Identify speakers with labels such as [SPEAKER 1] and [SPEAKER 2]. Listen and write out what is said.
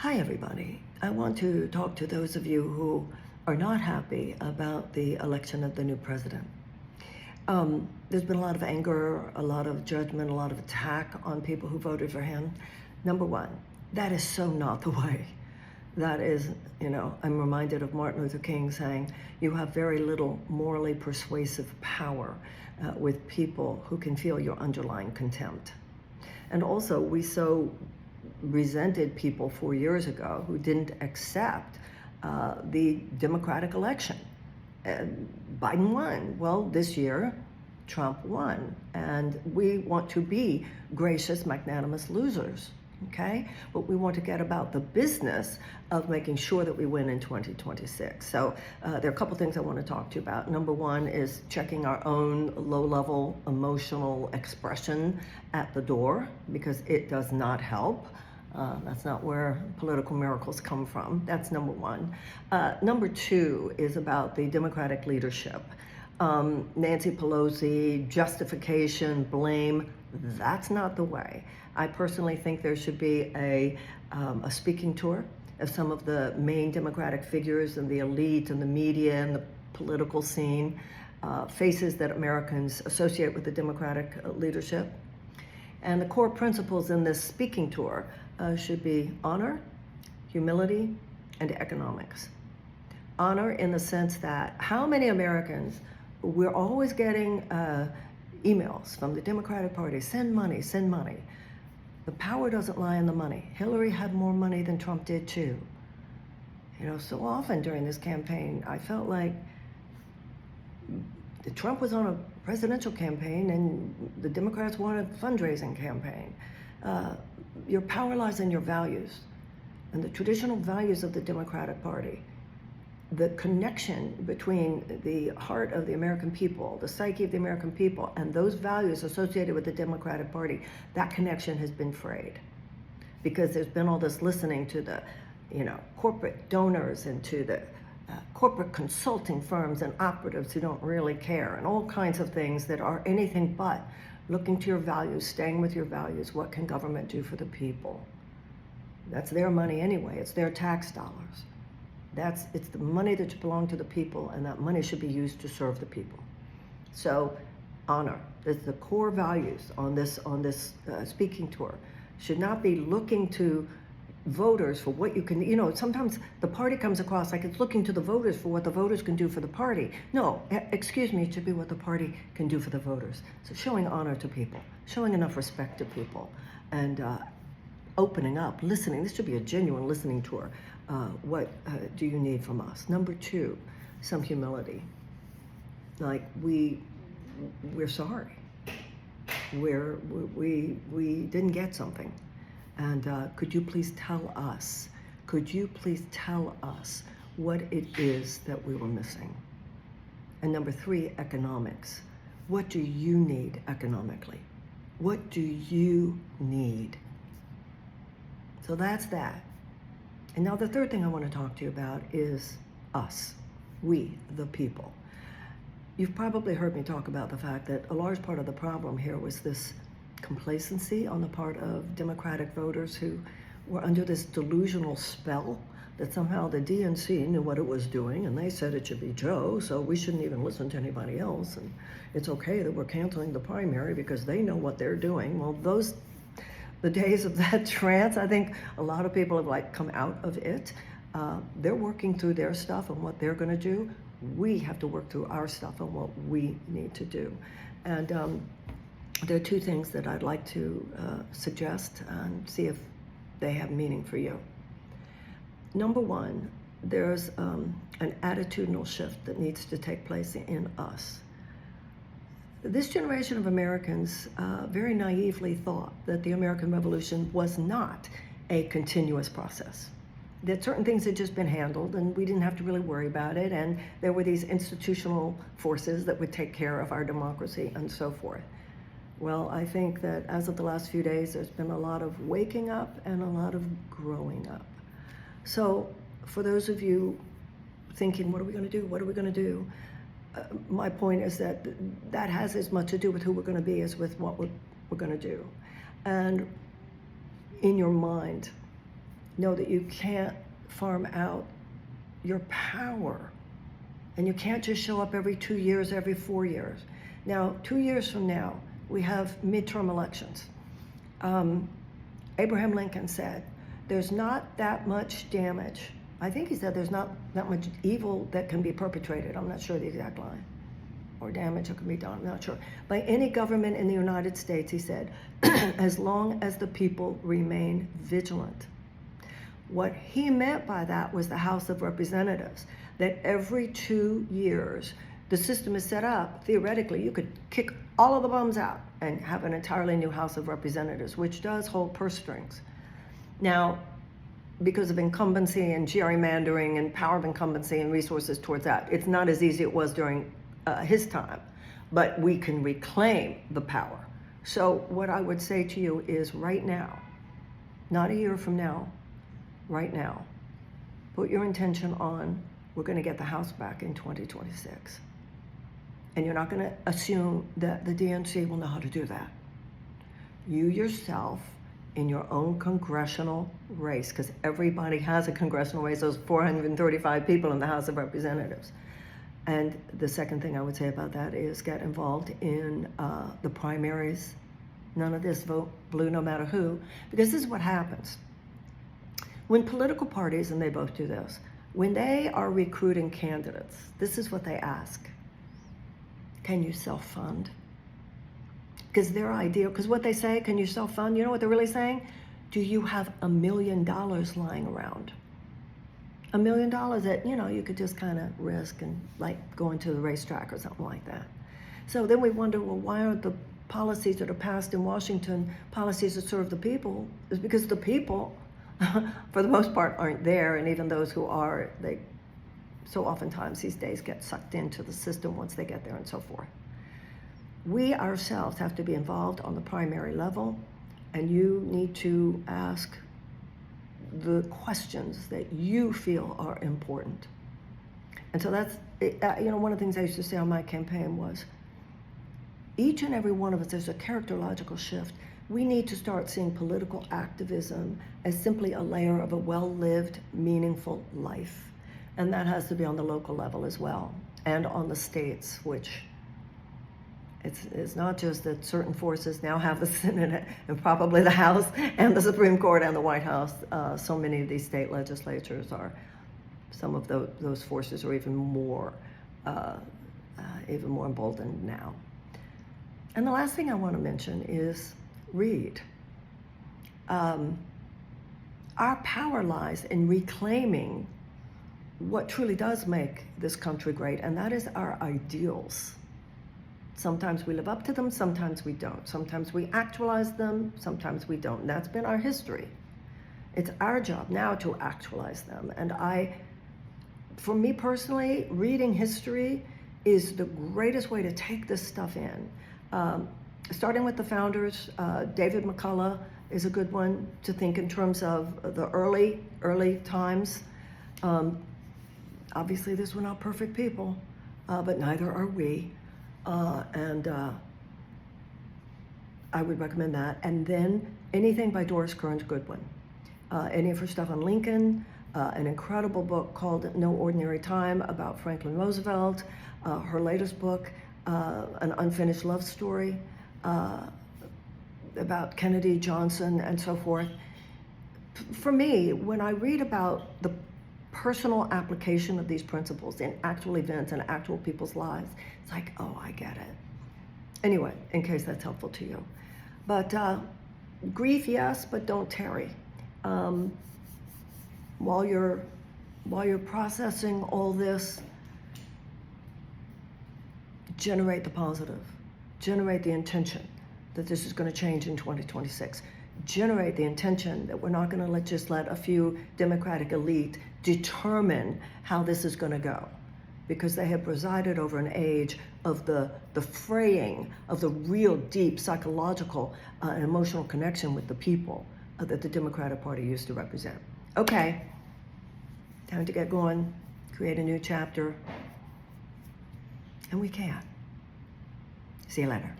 [SPEAKER 1] Hi, everybody. I want to talk to those of you who are not happy about the election of the new president. There's been a lot of anger, a lot of judgment, a lot of attack on people who voted for him. Number one, that is so not the way. That is, I'm reminded of Martin Luther King saying, you have very little morally persuasive power with people who can feel your underlying contempt. And also, we so resented people 4 years ago who didn't accept the Democratic election. Biden won. Well, this year, Trump won. And we want to be gracious, magnanimous losers, okay? But we want to get about the business of making sure that we win in 2026. So there are a couple things I want to talk to you about. Number one is checking our own low-level emotional expression at the door, because it does not help. That's not where political miracles come from. That's number one. Number two is about the Democratic leadership. Nancy Pelosi, justification, blame, that's not the way. I personally think there should be a speaking tour of some of the main Democratic figures and the elite and the media and the political scene, faces that Americans associate with the Democratic leadership. And the core principles in this speaking tour should be honor, humility, and economics. Honor in the sense that how many Americans, we're always getting emails from the Democratic Party, send money, send money. The power doesn't lie in the money. Hillary had more money than Trump did too. So often during this campaign, I felt like Trump was on a presidential campaign and the Democrats were on a fundraising campaign. Your power lies in your values and the traditional values of the Democratic Party. The connection between the heart of the American people, the psyche of the American people, and those values associated with the Democratic Party, that connection has been frayed. Because there's been all this listening to the, corporate donors and to the corporate consulting firms and operatives who don't really care, and all kinds of things that are anything but looking to your values, staying with your values. What can government do for the people? That's their money anyway. It's their tax dollars. It's the money that belongs to the people, and that money should be used to serve the people. So, honor is the core values on this speaking tour. Should not be looking to voters for what you can. Sometimes the party comes across like it's looking to the voters for what the voters can do for the party. No, excuse me, it should be what the party can do for the voters. So showing honor to people, showing enough respect to people, and opening up, listening. This should be a genuine listening tour. What do you need from us? Number two, some humility. Like we're sorry. We didn't get something. And could you please tell us what it is that we were missing? And number three, economics. What do you need economically? What do you need? So that's that. And now the third thing I want to talk to you about is us, we, the people. You've probably heard me talk about the fact that a large part of the problem here was this complacency on the part of Democratic voters who were under this delusional spell that somehow the DNC knew what it was doing and they said it should be Joe, so we shouldn't even listen to anybody else, and it's okay that we're canceling the primary because they know what they're doing. Well, the days of that trance, I think a lot of people have come out of it. They're working through their stuff and what they're going to do. We have to work through our stuff and what we need to do. And there are two things that I'd like to suggest and see if they have meaning for you. Number one, there's an attitudinal shift that needs to take place in us. This generation of Americans very naively thought that the American Revolution was not a continuous process. That certain things had just been handled and we didn't have to really worry about it, and there were these institutional forces that would take care of our democracy and so forth. Well, I think that as of the last few days, there's been a lot of waking up and a lot of growing up. So for those of you thinking, what are we going to do? What are we going to do? My point is that that has as much to do with who we're going to be as with what we're going to do. And in your mind, know that you can't farm out your power. And you can't just show up every 2 years, every 4 years. Now, 2 years from now, we have midterm elections. Abraham Lincoln said, there's not that much damage. I think he said there's not that much evil that can be perpetrated. I'm not sure the exact line. Or damage that can be done, I'm not sure. By any government in the United States, he said, as long as the people remain vigilant. What he meant by that was the House of Representatives, that every 2 years, the system is set up, theoretically, you could kick all of the bums out and have an entirely new House of Representatives, which does hold purse strings. Now, because of incumbency and gerrymandering and power of incumbency and resources towards that, it's not as easy as it was during his time, but we can reclaim the power. So what I would say to you is right now, not a year from now, right now, put your intention on, we're going to get the House back in 2026. And you're not going to assume that the DNC will know how to do that. You yourself, in your own congressional race, because everybody has a congressional race, those 435 people in the House of Representatives. And the second thing I would say about that is get involved in the primaries. None of this vote blue no matter who, because this is what happens. When political parties, and they both do this, when they are recruiting candidates, this is what they ask. Can you self-fund? Because their idea, because what they say, can you self-fund? You know what they're really saying? Do you have $1 million lying around? $1 million that, you know, you could just kind of risk and like going to the racetrack or something like that. So then we wonder, well, why aren't the policies that are passed in Washington policies that serve the people? It's because the people, for the most part, aren't there, and even those who are, they so oftentimes these days get sucked into the system once they get there and so forth. We ourselves have to be involved on the primary level, and you need to ask the questions that you feel are important. And so that's, you know, one of the things I used to say on my campaign was, each and every one of us, there's a characterological shift. We need to start seeing political activism as simply a layer of a well-lived, meaningful life. And that has to be on the local level as well, and on the states, which it's not just that certain forces now have the Senate and probably the House and the Supreme Court and the White House. So many of these state legislatures are, some of those forces are even more emboldened now. And the last thing I want to mention is read. Our power lies in reclaiming what truly does make this country great, and that is our ideals. Sometimes we live up to them, sometimes we don't. Sometimes we actualize them, sometimes we don't. And that's been our history. It's our job now to actualize them. And for me personally, reading history is the greatest way to take this stuff in. Starting with the founders, David McCullough is a good one to think in terms of the early times. Obviously, these were not perfect people, but neither are we. I would recommend that. And then anything by Doris Kearns Goodwin. Any of her stuff on Lincoln, an incredible book called No Ordinary Time about Franklin Roosevelt, her latest book, An Unfinished Love Story, about Kennedy, Johnson, and so forth. For me, when I read about the personal application of these principles in actual events and actual people's lives, it's like, oh, I get it. Anyway, in case that's helpful to you. But grieve, yes, but don't tarry. While you're processing all this, generate the positive. Generate the intention that this is going to change in 2026. Generate the intention that we're not going to just let a few Democratic elite determine how this is going to go, because they have presided over an age of the fraying of the real deep psychological and emotional connection with the people that the Democratic Party used to represent. Okay, time to get going, create a new chapter, and we can. See you later.